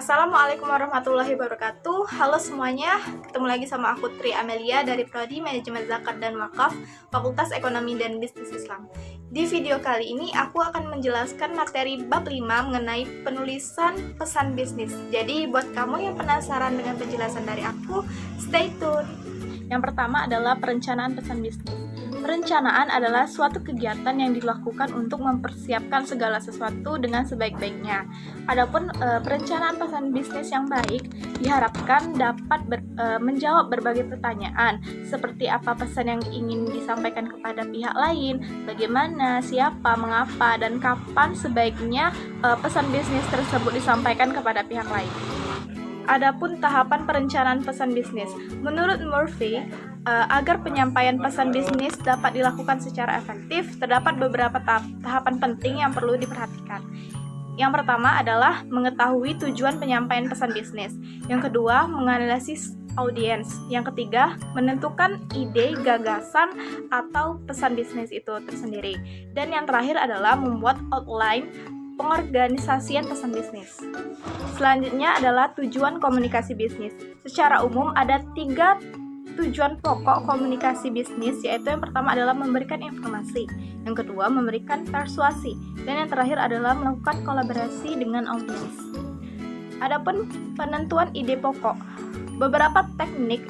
Assalamualaikum warahmatullahi wabarakatuh. Halo semuanya, ketemu lagi sama aku Tri Amelia dari Prodi Manajemen Zakat dan Wakaf, Fakultas Ekonomi dan Bisnis Islam. Di video kali ini aku akan menjelaskan materi bab 5 mengenai penulisan pesan bisnis. Jadi buat kamu yang penasaran dengan penjelasan dari aku, stay tune. Yang pertama adalah perencanaan pesan bisnis. Perencanaan adalah suatu kegiatan yang dilakukan untuk mempersiapkan segala sesuatu dengan sebaik-baiknya. Adapun perencanaan pesan bisnis yang baik diharapkan dapat menjawab berbagai pertanyaan, seperti apa pesan yang ingin disampaikan kepada pihak lain, bagaimana, siapa, mengapa, dan kapan sebaiknya pesan bisnis tersebut disampaikan kepada pihak lain. Adapun tahapan perencanaan pesan bisnis, menurut Murphy, agar penyampaian pesan bisnis dapat dilakukan secara efektif, terdapat beberapa tahapan penting yang perlu diperhatikan. Yang pertama adalah mengetahui tujuan penyampaian pesan bisnis. Yang kedua, menganalisis audiens. Yang ketiga, menentukan ide, gagasan, atau pesan bisnis itu tersendiri. Dan yang terakhir adalah membuat outline pengorganisasian pesan bisnis. Selanjutnya adalah tujuan komunikasi bisnis. Secara umum ada 3 tujuan pokok komunikasi bisnis, yaitu yang pertama adalah memberikan informasi, yang kedua memberikan persuasi, dan yang terakhir adalah melakukan kolaborasi dengan audiens. Adapun penentuan ide pokok, beberapa teknik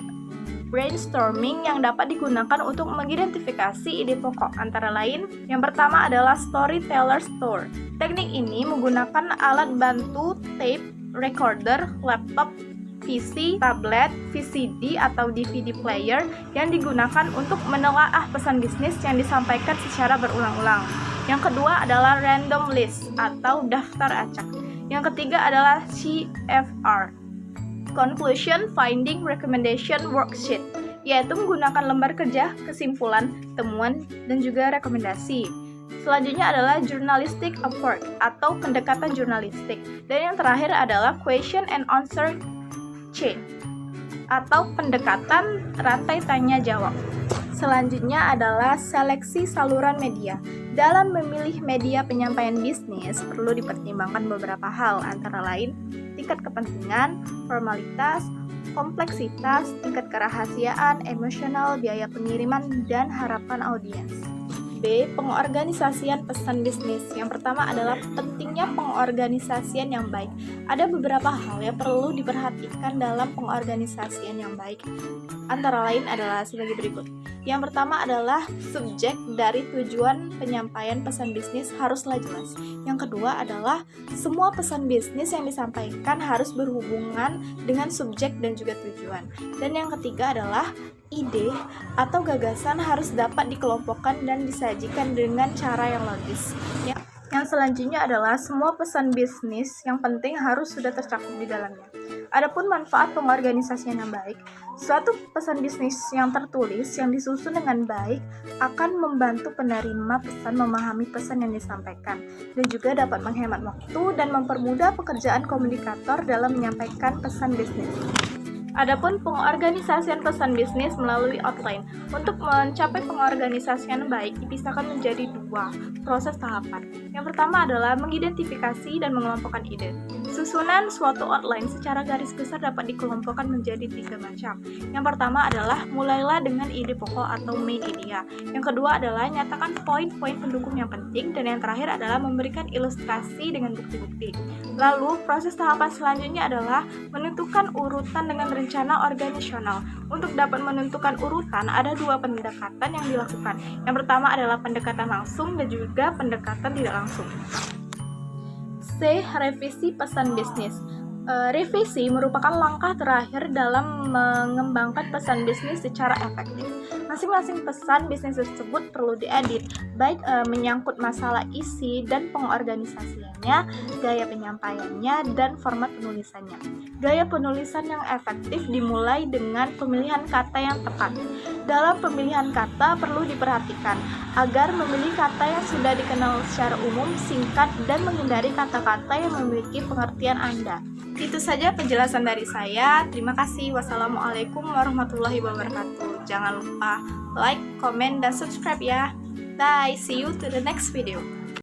brainstorming yang dapat digunakan untuk mengidentifikasi ide pokok antara lain, yang pertama adalah storyteller's tour. Teknik ini menggunakan alat bantu tape recorder, laptop, PC, tablet, VCD atau DVD player yang digunakan untuk menelaah pesan bisnis yang disampaikan secara berulang-ulang. Yang kedua adalah random list atau daftar acak. Yang ketiga adalah CFR, Conclusion Finding Recommendation Worksheet, yaitu menggunakan lembar kerja, kesimpulan, temuan, dan juga rekomendasi. Selanjutnya adalah journalistic approach atau pendekatan jurnalistik. Dan yang terakhir adalah question and answer chain atau pendekatan rantai tanya jawab. Selanjutnya adalah seleksi saluran media. Dalam memilih media penyampaian bisnis perlu dipertimbangkan beberapa hal, antara lain tingkat kepentingan, formalitas, kompleksitas, tingkat kerahasiaan, emosional, biaya pengiriman, dan harapan audiens. B. Pengorganisasian pesan bisnis. Yang pertama adalah pentingnya pengorganisasian yang baik. Ada beberapa hal yang perlu diperhatikan dalam pengorganisasian yang baik. Antara lain adalah sebagai berikut. Yang pertama adalah subjek dari tujuan penyampaian pesan bisnis haruslah jelas. Yang kedua adalah semua pesan bisnis yang disampaikan harus berhubungan dengan subjek dan juga tujuan. Dan yang ketiga adalah ide atau gagasan harus dapat dikelompokkan dan disajikan dengan cara yang logis. Yang selanjutnya adalah semua pesan bisnis yang penting harus sudah tercakup di dalamnya. Adapun manfaat pengorganisasian yang baik, suatu pesan bisnis yang tertulis yang disusun dengan baik akan membantu penerima pesan memahami pesan yang disampaikan dan juga dapat menghemat waktu dan mempermudah pekerjaan komunikator dalam menyampaikan pesan bisnis. Adapun pengorganisasian pesan bisnis melalui outline. Untuk mencapai pengorganisasian baik dipisahkan menjadi 2 proses tahapan. Yang pertama adalah mengidentifikasi dan mengelompokkan ide. Susunan suatu outline secara garis besar dapat dikelompokkan menjadi 3 macam. Yang pertama adalah mulailah dengan ide pokok atau main idea. Yang kedua adalah nyatakan poin-poin pendukung yang penting, dan yang terakhir adalah memberikan ilustrasi dengan bukti-bukti. Lalu proses tahapan selanjutnya adalah menentukan urutan dengan rencana organisasional. Untuk dapat menentukan urutan ada 2 pendekatan yang dilakukan. Yang pertama adalah pendekatan langsung dan juga pendekatan tidak langsung. C. Revisi pesan bisnis. Revisi merupakan langkah terakhir dalam mengembangkan pesan bisnis secara efektif. Masing-masing pesan bisnis tersebut perlu diedit, baik menyangkut masalah isi dan pengorganisasiannya, gaya penyampaiannya, dan format penulisannya. Gaya penulisan yang efektif dimulai dengan pemilihan kata yang tepat. Dalam pemilihan kata perlu diperhatikan agar memilih kata yang sudah dikenal secara umum, singkat, dan menghindari kata-kata yang memiliki pengertian Anda. Itu saja penjelasan dari saya. Terima kasih. Wassalamualaikum warahmatullahi wabarakatuh. Jangan lupa like, comment, dan subscribe ya. Bye. See you to the next video.